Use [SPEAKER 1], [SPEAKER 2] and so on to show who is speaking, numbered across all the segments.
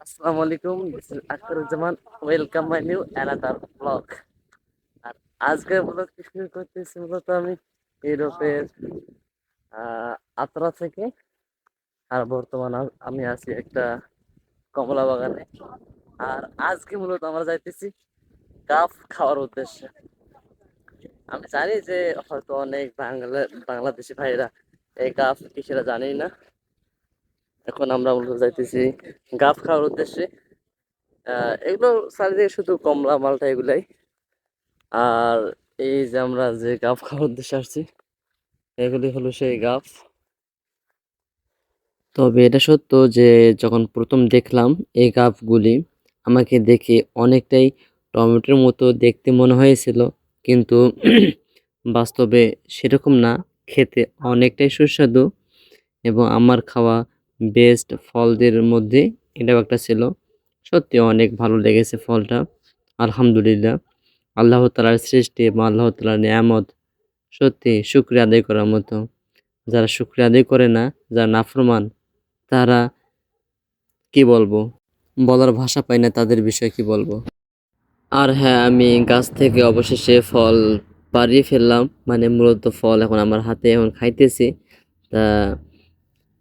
[SPEAKER 1] আসসালামু আলাইকুম, this is Akhtaruzzaman. Welcome my new another blog. আর আজকের ব্লগ শুরু করতেছি মূলত আমি ইউরোপের আত্রা থেকে। আর বর্তমান আমি আছি একটা কমলা বাগানে। আর আজকে মূলত আমরা যাইতেছি কাফ খাওয়ার উদ্দেশ্যে। আমি জানি যে হয়তো অনেক বাংলাদেশি ভাইরা এই কাফ কি সেটা জানি না। এখন আমরা মূলত যাইতেছি গাফ খাওয়ার উদ্দেশ্যে। এগুলো চারিদিকে শুধু কমলা মালটা এগুলাই। আর এই যে আমরা যে গাফ খাওয়ার উদ্দেশ্যে আসছি, এগুলি হলো সেই গাফ। তবে এটা সত্য যে যখন প্রথম দেখলাম এই গাফগুলি, আমাকে দেখে অনেকটাই টমেটোর মতো দেখতে মনে হয়েছিল, কিন্তু বাস্তবে সেরকম না। খেতে অনেকটাই সুস্বাদু এবং আমার খাওয়া বেস্ট ফলদের মধ্যে এটাও একটা ছিল। সত্যি অনেক ভালো লেগেছে ফলটা। আলহামদুলিল্লাহ, আল্লাহ তাআলার সৃষ্টি এবং আল্লাহ তাআলার নিয়ামত সত্যি শুকরিয়া আদায় করার মতো। যারা শুকরিয়া আদায় করে না, যারা নাফরমান, তারা কি বলবো, বলার ভাষা পাই না তাদের বিষয়ে কি বলবো। আর হ্যাঁ, আমি গাছ থেকে অবশেষে ফল পাড়িয়ে ফেললাম, মানে মূলত ফল এখন আমার হাতে এখন খাইতেছি। তা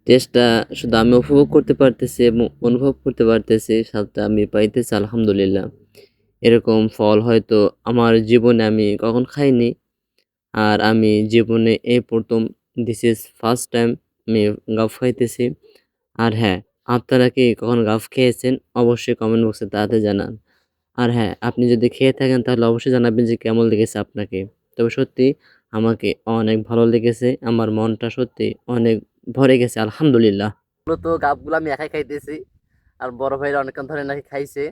[SPEAKER 1] টেস্টটা শুধু আমি উপভোগ করতে পারতেছি এবং অনুভব করতে পারতেছি, স্বাদটা আমি পাইতেছি আলহামদুলিল্লাহ। এরকম ফল হয়তো আমার জীবনে আমি কখন খাইনি। আর আমি জীবনে এই প্রথম, দিস ইজ ফার্স্ট টাইম আমি গাফ খাইতেছি। আর হ্যাঁ, আপনারা কি কখনো গাফ খেয়েছেন? অবশ্যই কমেন্ট বক্সে তাড়াতাড়ি জানান। আর হ্যাঁ, আপনি যদি খেয়ে থাকেন তাহলে অবশ্যই জানাবেন যে কেমন লেগেছে আপনাকে। তবে সত্যি আমাকে অনেক ভালো লেগেছে, আমার মনটা সত্যি অনেক ভরে গেছে আলহামদুলিল্লাহ। মূলত গাবগুলো আমি একাই খাইতেছি, আর বড় ভাইরা অনেকক্ষণ ধরে নাকি খাইছে।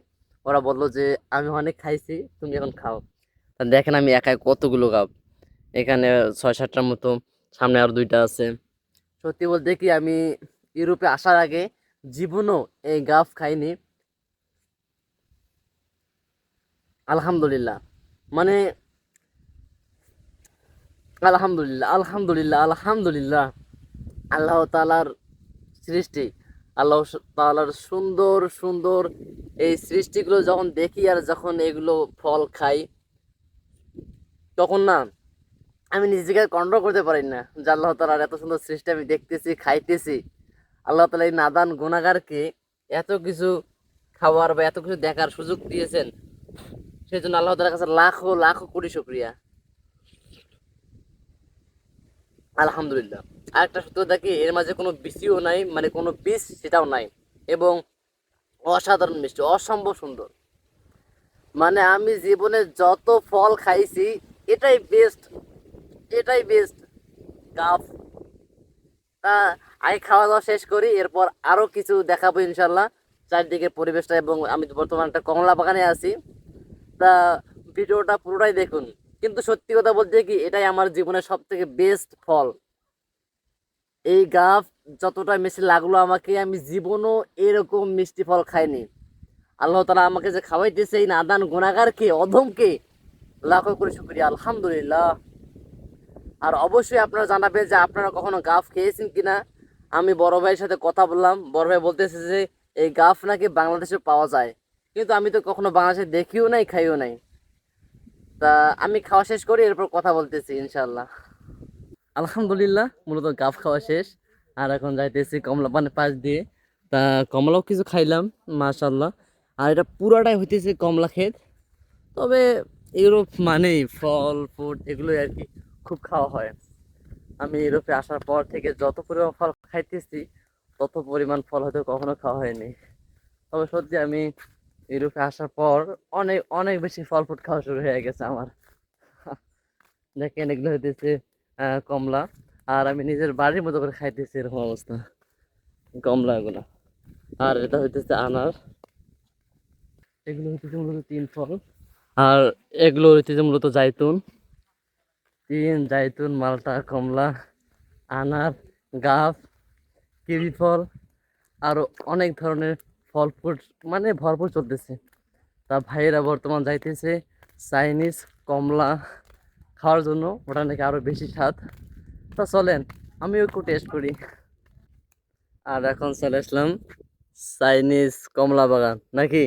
[SPEAKER 1] ওরা বললো যে আমি অনেক খাইছি, তুমি এখন খাও। তা দেখেন আমি একাই কতগুলো গাব, এখানে 6-7টার মতো, সামনে আর দুইটা আছে। সত্যি বলতে কি আমি ইউরোপে আসার আগে জীবনও এই গাফ খাইনি। আলহামদুলিল্লাহ, মানে আলহামদুলিল্লাহ, আলহামদুলিল্লাহ, আলহামদুলিল্লাহ। আল্লাহ তাআলার সৃষ্টি, আল্লাহ তাআলার সুন্দর সুন্দর এই সৃষ্টিগুলো যখন দেখি আর যখন এগুলো ফল খাই, তখন না আমি নিজেকে কন্ট্রোল করতে পারি না যে আল্লাহ তাআলার এত সুন্দর সৃষ্টি আমি দেখতেছি, খাইতেছি। আল্লাহ তাআলা এই নাদান গুনাহগারকে এত কিছু খাওয়ার বা এত কিছু দেখার সুযোগ দিয়েছেন, সেই জন্য আল্লাহ তাআলার কাছে লাখো লাখো কোটি শুকরিয়া। আলহামদুলিল্লাহ। আরেকটা সত্য দেখি, এর মাঝে কোনো বিসিও নাই, মানে কোনো বিষ সেটাও নাই, এবং অসাধারণ মিষ্টি, অসম্ভব সুন্দর। মানে আমি জীবনে যত ফল খাইছি, এটাই বেস্ট, এটাই বেস্ট গাফ। তা আগে খাওয়া দাওয়া শেষ করি, এরপর আরো কিছু দেখাবো ইনশাল্লাহ, চারদিকে পরিবেশটা। এবং আমি তো বর্তমানে একটা কমলা বাগানে আছি। তা ভিডিওটা পুরোটাই দেখুন। কিন্তু সত্যি কথা বলতে কি, এটাই আমার জীবনের সব থেকে বেস্ট ফল। এই গাছ যতটা মিষ্টি লাগলো আমাকে, আমি জীবনও এরকম মিষ্টি ফল খাইনি। আল্লাহ তাআলা আমাকে যে খাওয়াইতেছে এই নাদান গুনাহগারকে, অধমকে, লাখো করে শুকরিয়া আলহামদুলিল্লাহ। আর অবশ্যই আপনারা জানাবেন যে আপনারা কখনো গাফ খেয়েছেন কিনা। আমি বড় ভাইয়ের সাথে কথা বললাম, বড় ভাই বলতেছে যে এই গাফ নাকি বাংলাদেশে পাওয়া যায়, কিন্তু আমি তো কখনো বাংলাদেশে দেখিও নাই, খাইও নাই। তা আমি খাওয়া শেষ করি, এরপর কথা বলতেছি ইনশাল্লাহ। আলহামদুলিল্লাহ, মূলত গাফ খাওয়া শেষ। আর এখন যাইতেছি কমলা পানের পাশ দিয়ে। তা কমলাও কিছু খাইলাম, মাশাল্লাহ। আর এটা পুরাটাই হইতেছে কমলা ক্ষেত। তবে ইউরোপ মানেই ফল ফুড এগুলোই আর কি খুব খাওয়া হয়। আমি ইউরোপে আসার পর থেকে যত পরিমাণ ফল খাইতেছি, তত পরিমাণ ফল হয়তো কখনো খাওয়া হয়নি। তবে সত্যি আমি ইউরোপে আসার পর অনেক অনেক বেশি ফল ফুড খাওয়া শুরু হয়ে গেছে আমার। দেখেন এগুলো হইতেছে কমলা। আর আমি নিজের বাড়ির মতো করে খাইতেছি, এরকম অবস্থা কমলা এগুলা। আর এটা হইতেছে আনার। এগুলো হইতেছে মূলত তিন ফল। আর এগুলো হইতেছে মূলত জাইতুন। তিন, জাইতুন, মালটা, কমলা, আনার, গাছ, কিউই ফল, আরো অনেক ধরনের ফল ফুড মানে ভরপুর চলতেছে। তা ভাইয়েরা বর্তমান যাইতেছে চাইনিজ কমলা খাওয়ার জন্য, ওটা নাকি আরো বেশি স্বাদ। তা চলেন আমিও একটু টেস্ট করি। আর এখন চলে আসলাম চাইনিজ কমলা বাগান নাকি?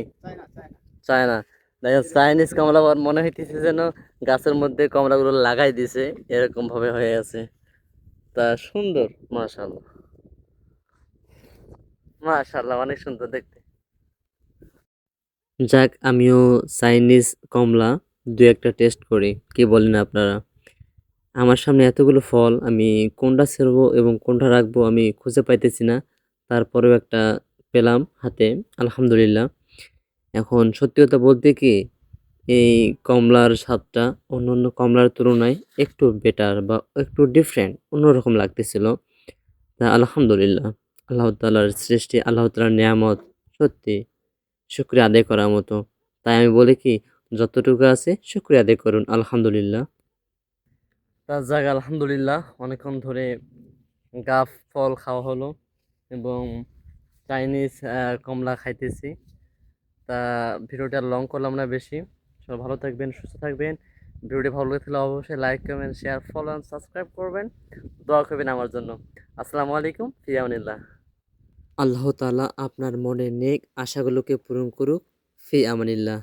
[SPEAKER 1] চায়না। দেখো চাইনিজ কমলা বাগান মনে হইতেছে যেন গাছের মধ্যে কমলাগুলো লাগাই দিছে, এরকম ভাবে হয়ে আছে। তা সুন্দর, মাশাআল্লাহ, মাশাআল্লাহ, অনেক সুন্দর দেখতে। যাক, আমিও চাইনিজ কমলা দু একটা টেস্ট করি, কি বলেন আপনারা? আমার সামনে এতগুলো ফল, আমি কোনটা ছেড়বো এবং কোনটা রাখবো আমি খুঁজে পাইতেছি না। তারপরেও একটা পেলাম হাতে, আলহামদুলিল্লাহ। এখন সত্যি কথা বলতে কি, এই কমলার স্বাদটা অন্যান্য কমলার তুলনায় একটু বেটার বা একটু ডিফারেন্ট, অন্যরকম লাগতেছিল। তা আলহামদুলিল্লাহ, আল্লাহ তাআলার সৃষ্টি, আল্লাহ তাআলার নিয়ামত, সত্যি শুকরিয়া আদায় করার মতো। তাই আমি বলি কি, যতটুকু আছে শুকরিয়া আদায় করুন, আলহামদুলিল্লাহ। তা যাক, আলহামদুলিল্লাহ, অনেকক্ষণ ধরে গাফ ফল খাওয়া হলো এবং চাইনিজ কমলা খাইতেছি। তা ভিডিওটা লং করলাম না বেশি। সবাই ভালো থাকবেন, সুস্থ থাকবেন। ভিডিওটি ভালো লেগে থাকলে অবশ্যই like, comment, share, follow and subscribe করবেন। দোয়া করবেন আমার জন্য। আসসালামু আলাইকুম, ফি আমানিল্লাহ। আল্লাহ তাআলা আপনার মনের নেক আশাগুলোকে পূরণ করুক। ফি আমানিল্লাহ।